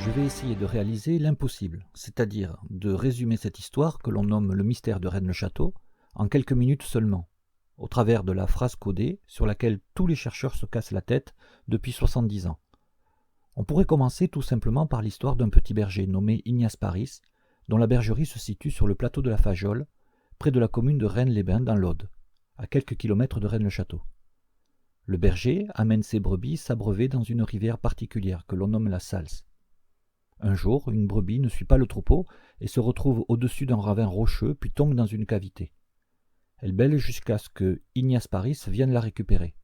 je vais essayer de réaliser l'impossible, c'est-à-dire de résumer cette histoire que l'on nomme le mystère de Rennes-le-Château en quelques minutes seulement, au travers de la phrase codée sur laquelle tous les chercheurs se cassent la tête depuis 70 ans. On pourrait commencer tout simplement par l'histoire d'un petit berger nommé Ignace Paris, dont la bergerie se situe sur le plateau de la Fajole, près de la commune de Rennes-les-Bains dans l'Aude, à quelques kilomètres de Rennes-le-Château. Le berger amène ses brebis s'abreuver dans une rivière particulière que l'on nomme la Salse. Un jour, une brebis ne suit pas le troupeau et se retrouve au-dessus d'un ravin rocheux puis tombe dans une cavité. Elle bêle jusqu'à ce que Ignace Paris vienne la récupérer.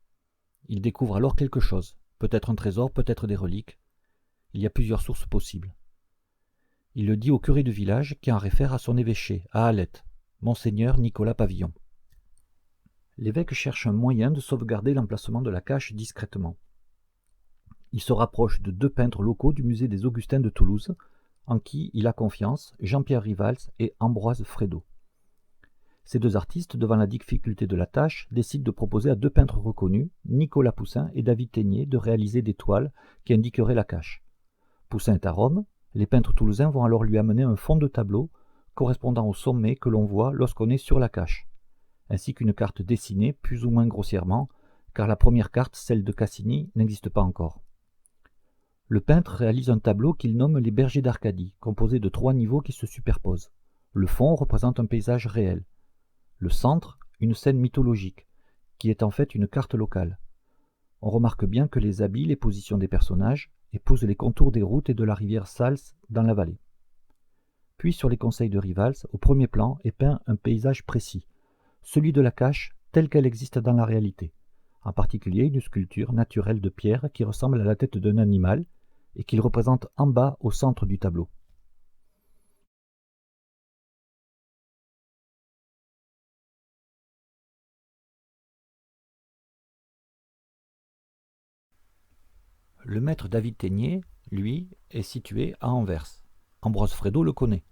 Il découvre alors quelque chose, peut-être un trésor, peut-être des reliques. Il y a plusieurs sources possibles. Il le dit au curé du village qui en réfère à son évêché, à Alette, Monseigneur Nicolas Pavillon. L'évêque cherche un moyen de sauvegarder l'emplacement de la cache discrètement. Il se rapproche de deux peintres locaux du musée des Augustins de Toulouse, en qui il a confiance, Jean-Pierre Rivals et Ambroise Frédot. Ces deux artistes, devant la difficulté de la tâche, décident de proposer à deux peintres reconnus, Nicolas Poussin et David Ténier, de réaliser des toiles qui indiqueraient la cache. Poussin est à Rome, les peintres toulousains vont alors lui amener un fond de tableau correspondant au sommet que l'on voit lorsqu'on est sur la cache, ainsi qu'une carte dessinée plus ou moins grossièrement, car la première carte, celle de Cassini, n'existe pas encore. Le peintre réalise un tableau qu'il nomme les Bergers d'Arcadie, composé de 3 niveaux qui se superposent. Le fond représente un paysage réel. Le centre, une scène mythologique, qui est en fait une carte locale. On remarque bien que les habits, les positions des personnages, épousent les contours des routes et de la rivière Salse dans la vallée. Puis, sur les conseils de Rivals, au premier plan est peint un paysage précis, celui de la cache telle qu'elle existe dans la réalité, en particulier une sculpture naturelle de pierre qui ressemble à la tête d'un animal et qu'il représente en bas au centre du tableau. Le maître David Ténier, lui, est situé à Anvers. Ambroise Frédot le connaît.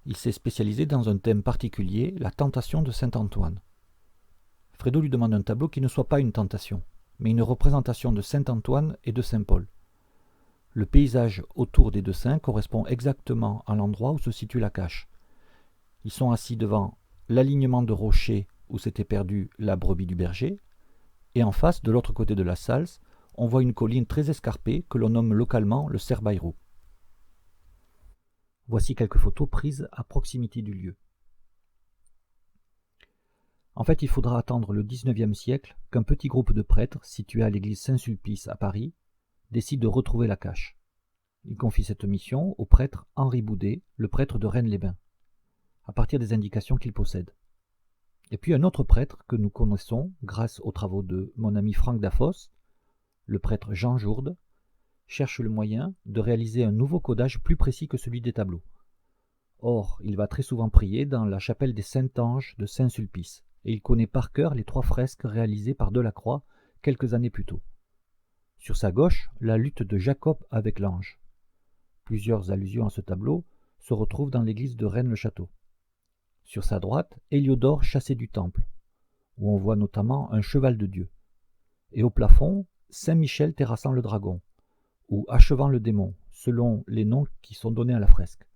Il s'est spécialisé dans un thème particulier, la tentation de Saint-Antoine. Frédot lui demande un tableau qui ne soit pas une tentation, mais une représentation de Saint-Antoine et de Saint-Paul. Le paysage autour des deux saints correspond exactement à l'endroit où se situe la cache. Ils sont assis devant l'alignement de rochers où s'était perdue la brebis du berger, et en face, de l'autre côté de la Salse, on voit une colline très escarpée que l'on nomme localement le Cerbayrou. Voici quelques photos prises à proximité du lieu. En fait, il faudra attendre le XIXe siècle qu'un petit groupe de prêtres, situé à l'église Saint-Sulpice à Paris, décide de retrouver la cache. Il confie cette mission au prêtre Henri Boudet, le prêtre de Rennes-les-Bains, à partir des indications qu'il possède. Et puis un autre prêtre que nous connaissons grâce aux travaux de mon ami Franck Dafos, le prêtre Jean Jourde, cherche le moyen de réaliser un nouveau codage plus précis que celui des tableaux. Or, il va très souvent prier dans la chapelle des Saint-Anges de Saint-Sulpice, et il connaît par cœur les 3 fresques réalisées par Delacroix quelques années plus tôt. Sur sa gauche, la lutte de Jacob avec l'ange. Plusieurs allusions à ce tableau se retrouvent dans l'église de Rennes-le-Château. Sur sa droite, Héliodore chassé du temple, où on voit notamment un cheval de Dieu. Et au plafond, Saint-Michel terrassant le dragon, ou achevant le démon, selon les noms qui sont donnés à la fresque.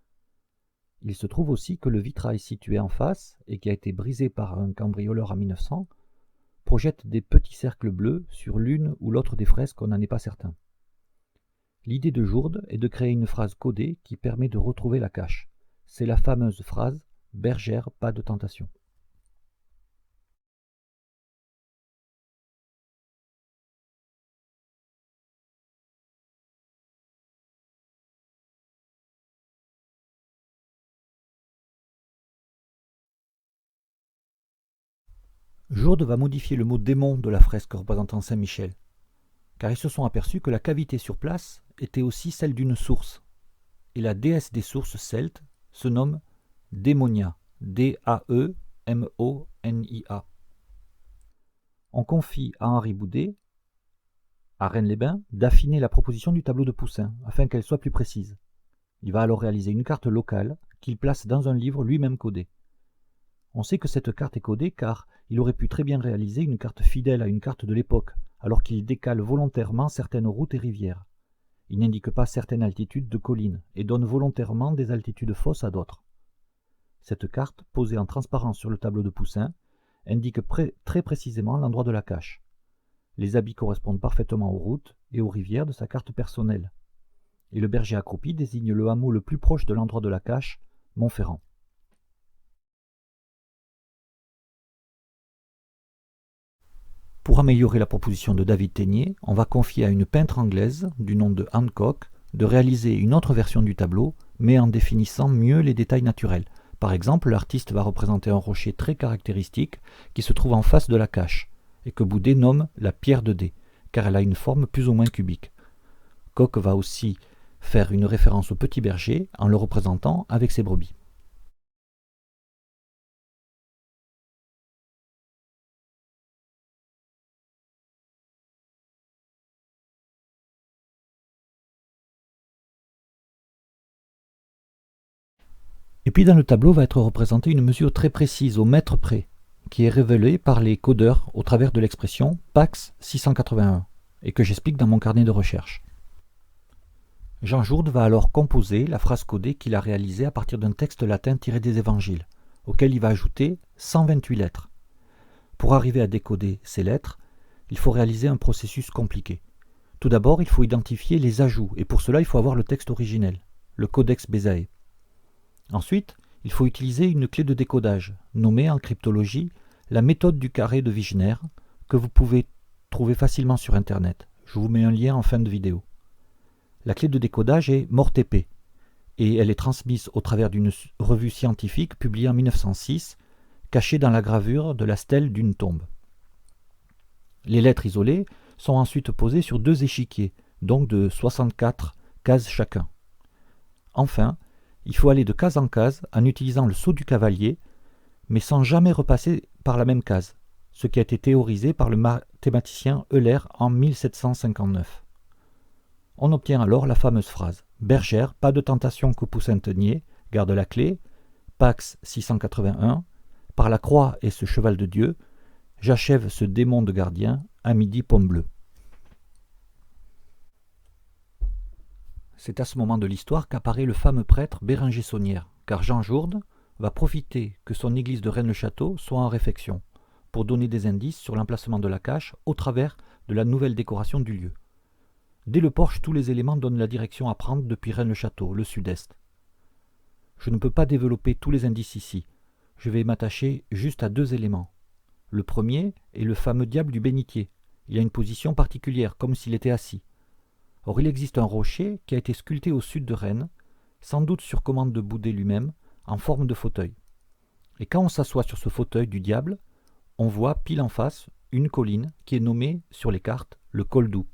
Il se trouve aussi que le vitrail situé en face, et qui a été brisé par un cambrioleur en 1900, projette des petits cercles bleus sur l'une ou l'autre des fresques, on n'en est pas certain. L'idée de Jourde est de créer une phrase codée qui permet de retrouver la cache. C'est la fameuse phrase « Bergère, pas de tentation ». Jourde va modifier le mot démon de la fresque représentant Saint-Michel, car ils se sont aperçus que la cavité sur place était aussi celle d'une source, et la déesse des sources celtes se nomme Démonia, D-A-E-M-O-N-I-A. On confie à Henri Boudet, à Rennes-les-Bains, d'affiner la proposition du tableau de Poussin, afin qu'elle soit plus précise. Il va alors réaliser une carte locale qu'il place dans un livre lui-même codé. On sait que cette carte est codée car il aurait pu très bien réaliser une carte fidèle à une carte de l'époque, alors qu'il décale volontairement certaines routes et rivières. Il n'indique pas certaines altitudes de collines et donne volontairement des altitudes fausses à d'autres. Cette carte, posée en transparence sur le tableau de Poussin, indique très précisément l'endroit de la cache. Les habits correspondent parfaitement aux routes et aux rivières de sa carte personnelle. Et le berger accroupi désigne le hameau le plus proche de l'endroit de la cache, Montferrand. Pour améliorer la proposition de David Ténier, on va confier à une peintre anglaise, du nom de Hancock, de réaliser une autre version du tableau, mais en définissant mieux les détails naturels. Par exemple, l'artiste va représenter un rocher très caractéristique qui se trouve en face de la cache, et que Boudet nomme la pierre de dés, car elle a une forme plus ou moins cubique. Koch va aussi faire une référence au petit berger en le représentant avec ses brebis. Et puis dans le tableau va être représentée une mesure très précise au mètre près, qui est révélée par les codeurs au travers de l'expression Pax 681, et que j'explique dans mon carnet de recherche. Jean Jourde va alors composer la phrase codée qu'il a réalisée à partir d'un texte latin tiré des évangiles, auquel il va ajouter 128 lettres. Pour arriver à décoder ces lettres, il faut réaliser un processus compliqué. Tout d'abord, il faut identifier les ajouts, et pour cela, il faut avoir le texte originel, le codex Bezae. Ensuite, il faut utiliser une clé de décodage, nommée en cryptologie la méthode du carré de Wigner, que vous pouvez trouver facilement sur Internet. Je vous mets un lien en fin de vidéo. La clé de décodage est MORTP, et elle est transmise au travers d'une revue scientifique publiée en 1906, cachée dans la gravure de la stèle d'une tombe. Les lettres isolées sont ensuite posées sur 2 échiquiers, donc de 64 cases chacun. Enfin, il faut aller de case en case en utilisant le sceau du cavalier, mais sans jamais repasser par la même case, ce qui a été théorisé par le mathématicien Euler en 1759. On obtient alors la fameuse phrase « Bergère, pas de tentation que Poussin Ténier, garde la clé, Pax 681, par la croix et ce cheval de Dieu, j'achève ce démon de gardien, à midi pomme bleue. » C'est à ce moment de l'histoire qu'apparaît le fameux prêtre Bérenger Saunière, car Jean Jourde va profiter que son église de Rennes-le-Château soit en réfection, pour donner des indices sur l'emplacement de la cache au travers de la nouvelle décoration du lieu. Dès le porche, tous les éléments donnent la direction à prendre depuis Rennes-le-Château, le sud-est. Je ne peux pas développer tous les indices ici, je vais m'attacher juste à 2 éléments. Le premier est le fameux diable du bénitier. Il a une position particulière, comme s'il était assis. Or, il existe un rocher qui a été sculpté au sud de Rennes, sans doute sur commande de Boudet lui-même, en forme de fauteuil. Et quand on s'assoit sur ce fauteuil du diable, on voit pile en face une colline qui est nommée sur les cartes le col d'Oux.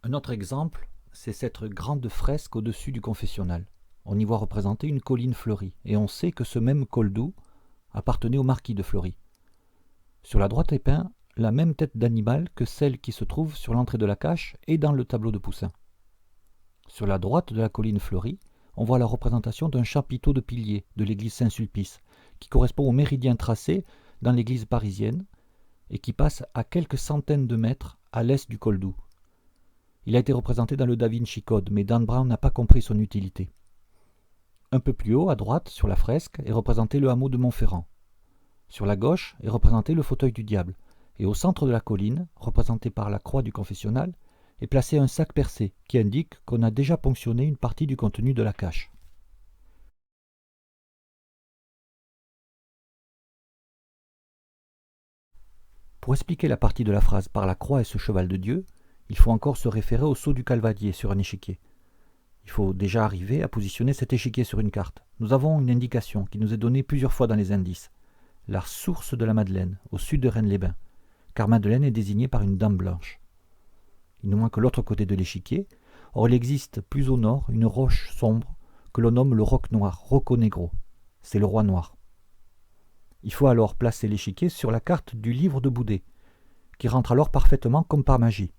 Un autre exemple, c'est cette grande fresque au-dessus du confessionnal. On y voit représenter une colline fleurie, et on sait que ce même col d'Oux appartenait au marquis de Fleury. Sur la droite est peint la même tête d'animal que celle qui se trouve sur l'entrée de la cache et dans le tableau de Poussin. Sur la droite de la colline fleurie, on voit la représentation d'un chapiteau de piliers de l'église Saint-Sulpice, qui correspond au méridien tracé dans l'église parisienne et qui passe à quelques centaines de mètres à l'est du col d'Oux. Il a été représenté dans le Da Vinci Code, mais Dan Brown n'a pas compris son utilité. Un peu plus haut, à droite, sur la fresque, est représenté le hameau de Montferrand. Sur la gauche est représenté le fauteuil du diable, et au centre de la colline, représenté par la croix du confessionnal, est placé un sac percé qui indique qu'on a déjà ponctionné une partie du contenu de la cache. Pour expliquer la partie de la phrase par la croix et ce cheval de Dieu, il faut encore se référer au sceau du calvadier sur un échiquier. Il faut déjà arriver à positionner cet échiquier sur une carte. Nous avons une indication qui nous est donnée plusieurs fois dans les indices. La source de la Madeleine, au sud de Rennes-les-Bains, car Madeleine est désignée par une dame blanche. Il nous manque l'autre côté de l'échiquier. Or, il existe plus au nord une roche sombre que l'on nomme le roc noir, Rocco Negro. C'est le roi noir. Il faut alors placer l'échiquier sur la carte du livre de Boudet, qui rentre alors parfaitement comme par magie,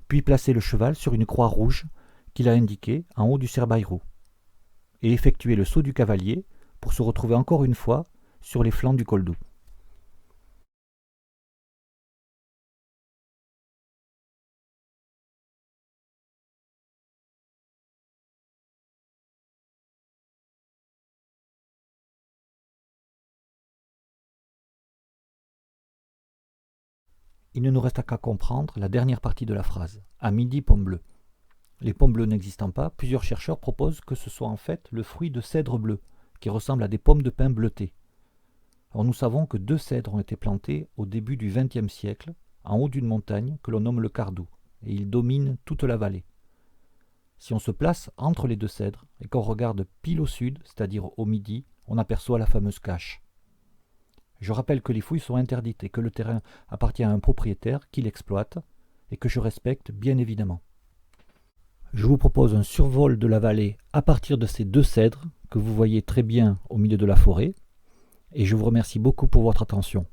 puis placer le cheval sur une croix rouge qu'il a indiquée en haut du cerbail-roux, et effectuer le saut du cavalier pour se retrouver encore une fois sur les flancs du col d'Oux. Il ne nous reste qu'à comprendre la dernière partie de la phrase. À midi, pomme bleue. Les pommes bleues n'existant pas, plusieurs chercheurs proposent que ce soit en fait le fruit de cèdres bleus, qui ressemblent à des pommes de pin bleutées. Alors nous savons que 2 cèdres ont été plantés au début du XXe siècle, en haut d'une montagne que l'on nomme le Cardou, et ils dominent toute la vallée. Si on se place entre les 2 cèdres et qu'on regarde pile au sud, c'est-à-dire au midi, on aperçoit la fameuse cache. Je rappelle que les fouilles sont interdites et que le terrain appartient à un propriétaire qui l'exploite et que je respecte bien évidemment. Je vous propose un survol de la vallée à partir de ces 2 cèdres que vous voyez très bien au milieu de la forêt et je vous remercie beaucoup pour votre attention.